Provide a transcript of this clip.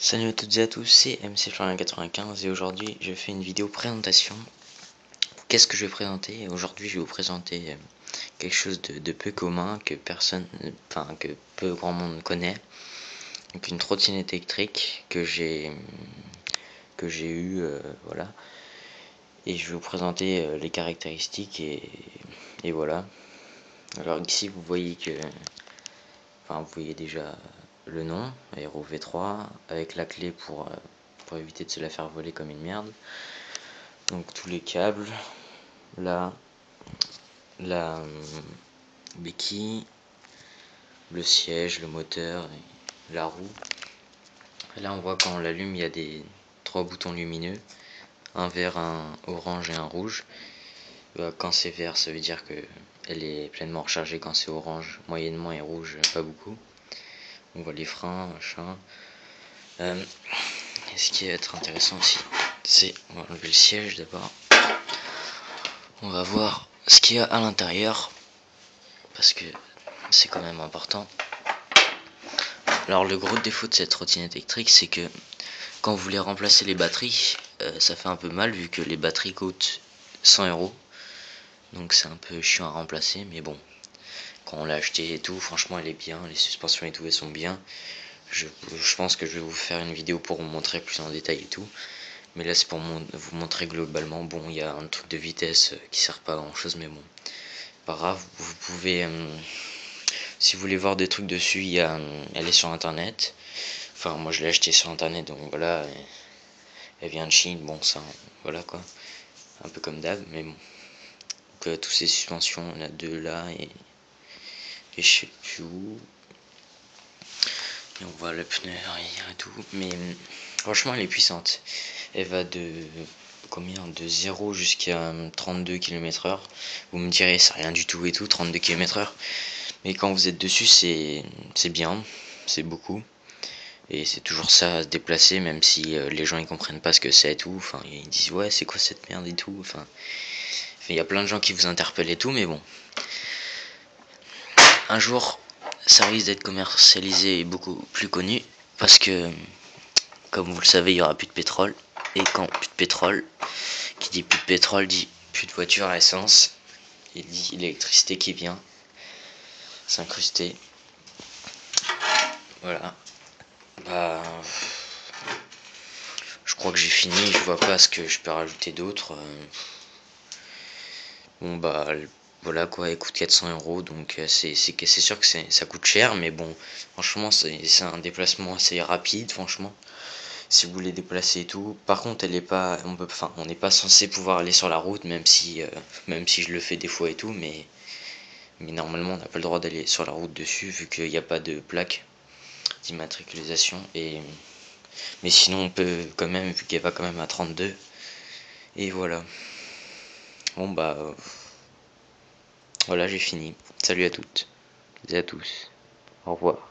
Salut à toutes et à tous, c'est MC95 et aujourd'hui je fais une vidéo présentation. Qu'est-ce que je vais présenter? Aujourd'hui je vais vous présenter quelque chose de peu commun que que peu grand monde connaît. Donc une trottinette électrique que j'ai eu, voilà. Et je vais vous présenter les caractéristiques et voilà. Alors ici vous voyez vous voyez déjà le nom, Aero V3, avec la clé pour éviter de se la faire voler comme une merde. Donc tous les câbles, là, la béquille, le siège, le moteur, et la roue. Et là on voit quand on l'allume, il y a trois boutons lumineux, un vert, un orange et un rouge. Quand c'est vert, ça veut dire que elle est pleinement rechargée. Quand c'est orange, moyennement, et rouge, pas beaucoup. On voit les freins, machin. Et ce qui va être intéressant aussi, c'est, on va enlever le siège d'abord. On va voir ce qu'il y a à l'intérieur, parce que c'est quand même important. Alors le gros défaut de cette trottinette électrique, c'est que quand vous voulez remplacer les batteries, ça fait un peu mal vu que les batteries coûtent 100 €. Donc c'est un peu chiant à remplacer, mais bon, quand on l'a acheté et tout, franchement elle est bien, les suspensions et tout elles sont bien. Je pense que je vais vous faire une vidéo pour vous montrer plus en détail et tout. Mais là c'est pour vous montrer globalement. Bon, il y a un truc de vitesse qui sert pas à grand chose, mais bon, pas grave. Vous pouvez, si vous voulez voir des trucs dessus, elle est sur internet. Enfin moi je l'ai acheté sur internet, donc voilà, elle vient de Chine, bon ça, voilà quoi, un peu comme d'hab, mais bon. Donc toutes ces suspensions, on a deux là et je sais plus où. Et on voit le pneu arrière et tout, mais franchement elle est puissante. Elle va de combien, de 0 jusqu'à 32 km/h. Vous me direz c'est rien du tout et tout, 32 km/h, mais quand vous êtes dessus c'est bien, c'est beaucoup. Et c'est toujours ça à se déplacer, même si les gens ils comprennent pas ce que c'est et tout. Enfin ils disent ouais c'est quoi cette merde et tout. Enfin il y a plein de gens qui vous interpellent et tout, mais bon, un jour ça risque d'être commercialisé et beaucoup plus connu, parce que comme vous le savez il y aura plus de pétrole, et quand plus de pétrole, qui dit plus de pétrole dit plus de voitures à essence, et dit l'électricité qui vient s'incruster. Voilà, bah je crois que j'ai fini, je vois pas ce que je peux rajouter d'autre. Bon bah voilà quoi, elle coûte 400 €, donc c'est sûr que ça coûte cher, mais bon, franchement c'est un déplacement assez rapide, franchement, si vous voulez déplacer et tout. Par contre elle est pas, on n'est pas censé pouvoir aller sur la route, même si je le fais des fois et tout, mais normalement on n'a pas le droit d'aller sur la route dessus, vu qu'il n'y a pas de plaque d'immatriculation. Mais sinon on peut quand même, vu qu'elle va quand même à 32. Et voilà, bon bah voilà, j'ai fini. Salut à toutes et à tous. Au revoir.